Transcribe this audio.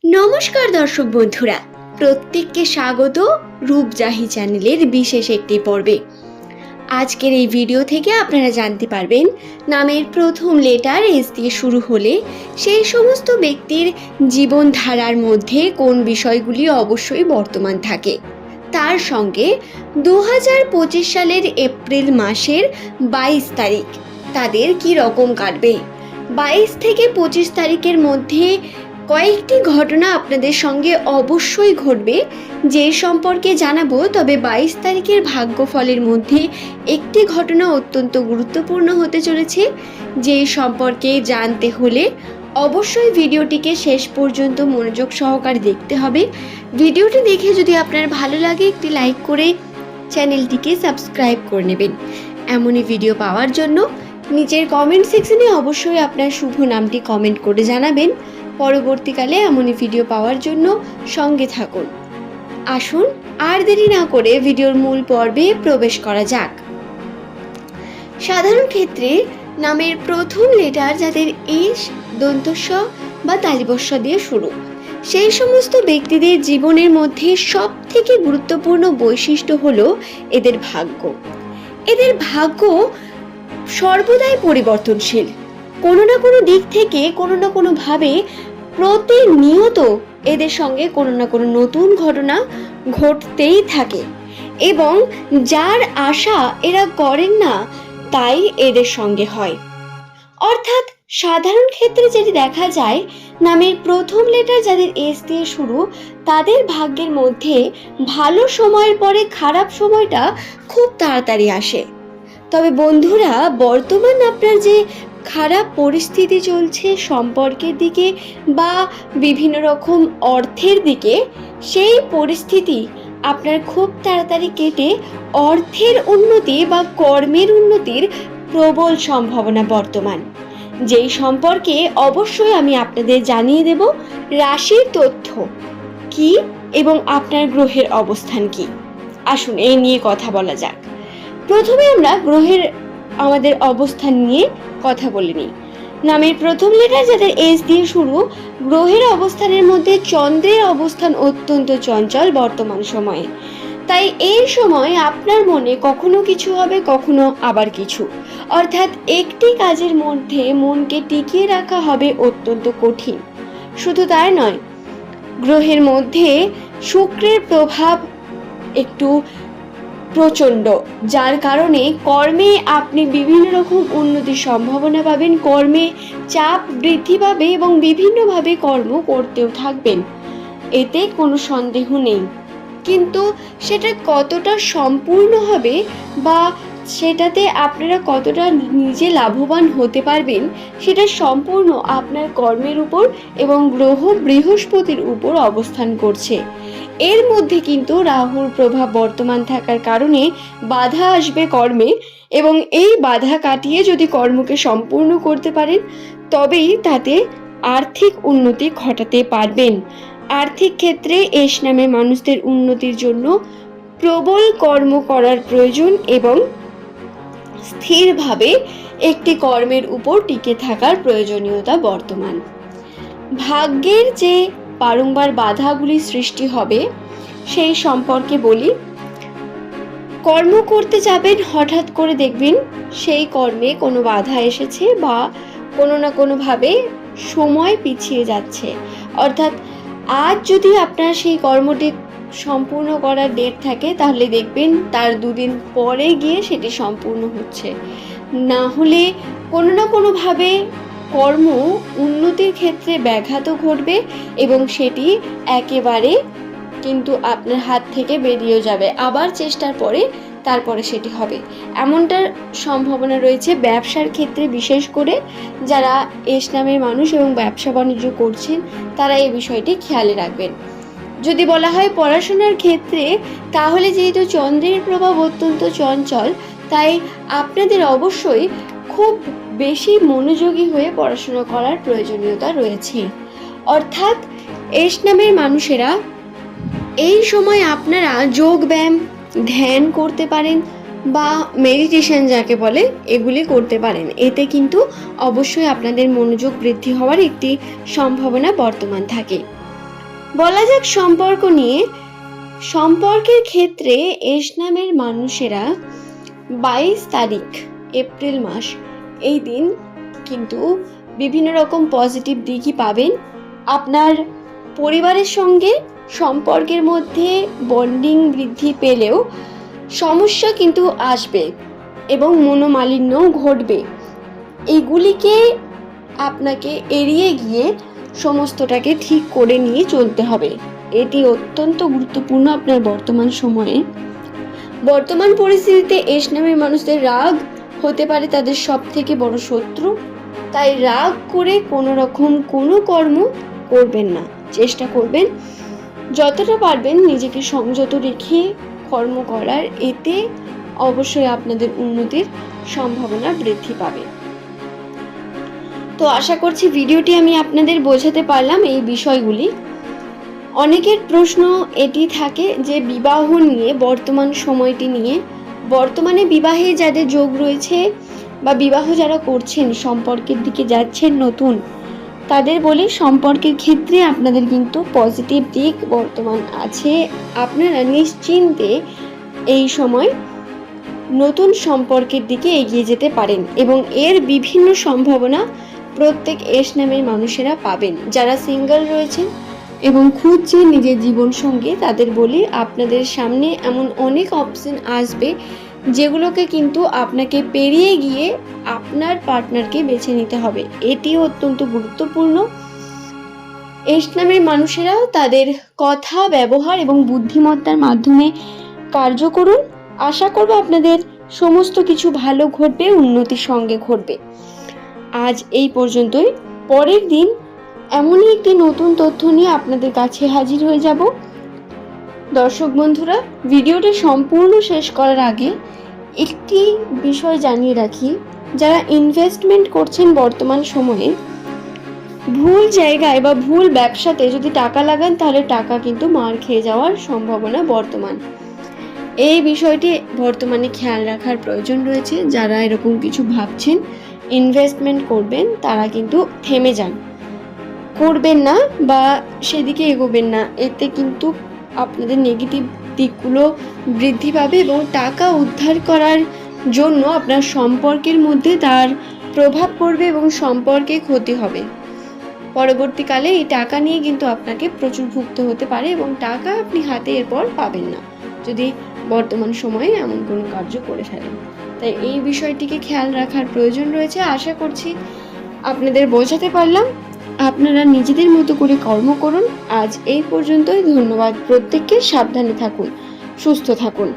নমস্কার দর্শক বন্ধুরা, প্রত্যেককে স্বাগত রূপজাহি চ্যানেলের বিশেষ একটি পর্বে। আজকের এই ভিডিও থেকে আপনারা জানতে পারবেন নামের প্রথম লেটার এস দিয়ে শুরু হলে সেই সমস্ত ব্যক্তির জীবনধারার মধ্যে কোন বিষয়গুলি অবশ্যই বর্তমান থাকে, তার সঙ্গে 2025 সালের এপ্রিল মাসের 22 তারিখ তাদের কি রকম কাটবে। 22 থেকে 25 তারিখের মধ্যে কয়েকটি ঘটনা আপনাদের সঙ্গে অবশ্যই ঘটবে, যে সম্পর্কে জানাবো। তবে 22 তারিখের ভাগ্যফলের মধ্যে একটি ঘটনা অত্যন্ত গুরুত্বপূর্ণ হতে চলেছে, যে সম্পর্কে জানতে হলে অবশ্যই ভিডিওটিকে শেষ পর্যন্ত মনোযোগ সহকারে দেখতে হবে। ভিডিওটি দেখে যদি আপনার ভালো লাগে একটি লাইক করে চ্যানেলটিকে সাবস্ক্রাইব করে নেবেন। এমনই ভিডিও পাওয়ার জন্য নিচের কমেন্ট সেকশনে অবশ্যই আপনার শুভ নামটি কমেন্ট করে জানাবেন। পরবর্তীকালে এমনই ভিডিও পাওয়ার জন্য সঙ্গে থাকুন। আসুন আর দেরি না করে ভিডিওর মূল পর্বে প্রবেশ করা যাক। সাধারণ ক্ষেত্রে নামের প্রথম লেটার যাদের এস, দন্তস্ব বা তালিবস্য দিয়ে শুরু, সেই সমস্ত ব্যক্তিদের জীবনের মধ্যে সব থেকে গুরুত্বপূর্ণ বৈশিষ্ট্য হলো এদের ভাগ্য। এদের ভাগ্য সর্বদাই পরিবর্তনশীল। কোনো না কোনো দিক থেকে কোনো না কোনোভাবে প্রতিনিয়ত এদের সঙ্গে কোনো না কোনো নতুন ঘটনা ঘটতেই থাকে, এবং যার আশা এরা করেন না তাই এদের সঙ্গে হয়। অর্থাৎ সাধারণ ক্ষেত্রে যেটি দেখা যায়, নামের প্রথম লেটার যাদের এস দিয়ে শুরু, তাদের ভাগ্যের মধ্যে ভালো সময়ের পরে খারাপ সময়টা খুব তাড়াতাড়ি আসে। তবে বন্ধুরা, বর্তমান আপনার যে খারাপ পরিস্থিতি চলছে সম্পর্কের দিকে বা বিভিন্ন রকম অর্থের দিকে, সেই পরিস্থিতি আপনার খুব তাড়াতাড়ি কেটে অর্থের উন্নতি বা কর্মের উন্নতির প্রবল সম্ভাবনা বর্তমান, যেই সম্পর্কে অবশ্যই আমি আপনাদের জানিয়ে দেব রাশির তথ্য কি এবং আপনার গ্রহের অবস্থান কি। আসুন এই নিয়ে কথা বলা যাক। প্রথমে আমরা গ্রহের আমাদের অবস্থান নিয়ে কথা বলে নিই। নামের প্রথম লেটার যাদের এস দিয়ে শুরু, গ্রহের অবস্থানের মধ্যে চন্দ্রের অবস্থান অত্যন্ত চঞ্চল বর্তমান সময়ে। তাই এই সময় আপনার মনে কখনো কিছু হবে, কখনো আবার কিছু। অর্থাৎ একটি কাজের মধ্যে মনকে টিকিয়ে রাখা হবে অত্যন্ত কঠিন। শুধু তাই নয়, গ্রহের মধ্যে শুক্রের প্রভাব একটু প্রচণ্ড, যার কারণে কর্মে আপনি বিভিন্ন রকম উন্নতির সম্ভাবনা পাবেন, কর্মে চাপ বৃদ্ধি পাবে এবং বিভিন্নভাবে কর্ম করতেও থাকবেন, এতে কোনো সন্দেহ নেই। কিন্তু সেটা কতটা সম্পূর্ণ হবে বা সেটাতে আপনারা কতটা নিজে লাভবান হতে পারবেন, সেটা সম্পূর্ণ আপনার কর্মের উপর এবং গ্রহ বৃহস্পতির উপর অবস্থান করছে। এর মধ্যে কিন্তু রাহুর প্রভাব বর্তমান থাকার কারণে বাধা আসবে কর্মে, এবং এই বাধা কাটিয়ে যদি কর্মকে সম্পূর্ণ করতে পারেন তবেই তাতে আর্থিক উন্নতি ঘটাতে পারবেন। আর্থিক ক্ষেত্রে এস নামে মানুষদের উন্নতির জন্য প্রবল কর্ম করার প্রয়োজন এবং স্থিরভাবে একটি কর্মের উপর টিকে থাকার প্রয়োজনীয়তা বর্তমান। ভাগ্যের যে বারংবার বাধাগুলি সৃষ্টি হবে সেই সম্পর্কে বলি। কর্ম করতে যাবেন, হঠাৎ করে দেখবেন সেই কর্মে কোনো বাধা এসেছে বা কোনো না কোনোভাবে সময় পিছিয়ে যাচ্ছে। অর্থাৎ আজ যদি আপনার সেই কর্মটি সম্পূর্ণ করার ডেট থাকে, তাহলে দেখবেন তার দুদিন পরে গিয়ে সেটি সম্পূর্ণ হচ্ছে। না হলে কোনো না কোনোভাবে কর্ম উন্নতির ক্ষেত্রে ব্যাঘাতও ঘটবে এবং সেটি একেবারে কিন্তু আপনার হাত থেকে বেরিয়েও যাবে। আবার চেষ্টার পরে তারপরে সেটি হবে, এমনটার সম্ভাবনা রয়েছে। ব্যবসার ক্ষেত্রে বিশেষ করে যারা এস নামের মানুষ এবং ব্যবসা বাণিজ্য করছেন, তারা এই বিষয়টি খেয়ালে রাখবেন। যদি বলা হয় পড়াশোনার ক্ষেত্রে, তাহলে যেহেতু চন্দ্রের প্রভাব অত্যন্ত চঞ্চল, তাই আপনাদের অবশ্যই খুব বেশি মনোযোগী হয়ে পড়াশোনা করার প্রয়োজনীয়তা রয়েছে। অর্থাৎ এস নামের মানুষেরা এই সময় আপনারা যোগ ব্যায়াম, ধ্যান করতে পারেন বা মেডিটেশন যাকে বলে, এগুলি করতে পারেন। এতে কিন্তু অবশ্যই আপনাদের মনোযোগ বৃদ্ধি হওয়ার একটি সম্ভাবনা বর্তমান থাকে। বলা যাক সম্পর্ক নিয়ে। সম্পর্কের ক্ষেত্রে এস নামের মানুষেরা 22 তারিখ এপ্রিল মাস, এই দিন কিন্তু বিভিন্ন রকম পজিটিভ দিকই পাবেন। আপনার পরিবারের সঙ্গে সম্পর্কের মধ্যে বন্ডিং বৃদ্ধি পেলেও সমস্যা কিন্তু আসবে এবং মনোমালিন্যও ঘটবে। এইগুলিকে আপনাকে এড়িয়ে গিয়ে সমস্তটাকে ঠিক করে নিয়ে চলতে হবে। এটি অত্যন্ত গুরুত্বপূর্ণ আপনার বর্তমান সময়ে। বর্তমান পরিস্থিতিতে এস নামের মানুষদের রাগ হতে পারে তাদের সব থেকে বড় শত্রু। তাই রাগ করে কোনো রকম কোনো কর্ম করবেন না। চেষ্টা করবেন যতটা পারবেন নিজেকে সংযত রেখে কর্ম করার। এতে অবশ্যই আপনাদের উন্নতির সম্ভাবনা বৃদ্ধি পাবে। তো আশা করছি ভিডিওটি আমি আপনাদের বোঝাতে পারলাম এই বিষয়গুলি। অনেকের প্রশ্ন এটি থাকে যে বিবাহ নিয়ে, বর্তমান সময়টি নিয়ে, বর্তমানে বিবাহে যাদের যোগ রয়েছে বা বিবাহ যারা করছেন, সম্পর্কের দিকে যাচ্ছেন নতুন, তাদের বলি সম্পর্কের ক্ষেত্রে আপনাদের কিন্তু পজিটিভ দিক বর্তমান আছে। আপনারা নিশ্চিন্তে এই সময় নতুন সম্পর্কের দিকে এগিয়ে যেতে পারেন এবং এর বিভিন্ন সম্ভাবনা প্রত্যেক এস নামের মানুষেরা পাবেন। যারা সিঙ্গেল রয়েছেন এবং খুঁজছেন নিজের জীবন সঙ্গী, তাদের বলি আপনাদের সামনে এমন অনেক অপশন আসবে যেগুলোকে কিন্তু আপনাকে পেরিয়ে গিয়ে আপনার পার্টনারকে বেছে নিতে হবে। এটিও অত্যন্ত গুরুত্বপূর্ণ। এস নামের মানুষেরাও তাদের কথা, ব্যবহার এবং বুদ্ধিমত্তার মাধ্যমে কার্য করুন। আশা করব আপনাদের সমস্ত কিছু ভালো ঘটবে, উন্নতির সঙ্গে ঘটবে। আজ এই পর্যন্তই। পরের দিন এমনই একটি নতুন তথ্য নিয়ে আপনাদের কাছে হাজির হয়ে যাব। দর্শক বন্ধুরা, ভিডিওটি সম্পূর্ণ শেষ করার আগে একটি বিষয় জানিয়ে রাখি, যারা ইনভেস্টমেন্ট করছেন বর্তমান সময়ে, ভুল জায়গায় বা ভুল ব্যবসাতে যদি টাকা লাগান তাহলে টাকা কিন্তু মার খেয়ে যাওয়ার সম্ভাবনা বর্তমান। এই বিষয়টি বর্তমানে খেয়াল রাখার প্রয়োজন রয়েছে। যারা এরকম কিছু ভাবছেন ইনভেস্টমেন্ট করবেন, তারা কিন্তু থেমে যান, করবেন না বা সেদিকে এগোবেন না। এতে কিন্তু আপনাদের নেগেটিভ দিকগুলো বৃদ্ধি পাবে এবং টাকা উদ্ধার করার জন্য আপনার সম্পর্কের মধ্যে তার প্রভাব পড়বে এবং সম্পর্কে ক্ষতি হবে। পরবর্তীকালে এই টাকা নিয়ে কিন্তু আপনাকে প্রচুর ভুগতে হতে পারে এবং টাকা আপনি হাতে এরপর পাবেন না যদি বর্তমান সময়ে এমন কোনো কার্য করে ফেলেন। তাই এই বিষয়টিকে খেয়াল রাখার প্রয়োজন রয়েছে। আশা করছি আপনাদের বোঝাতে পারলাম। আপনারা নিজেদের মতো করে কর্ম করুন। আজ এই পর্যন্তই। ধন্যবাদ প্রত্যেককে। সাবধানে থাকুন, সুস্থ থাকুন।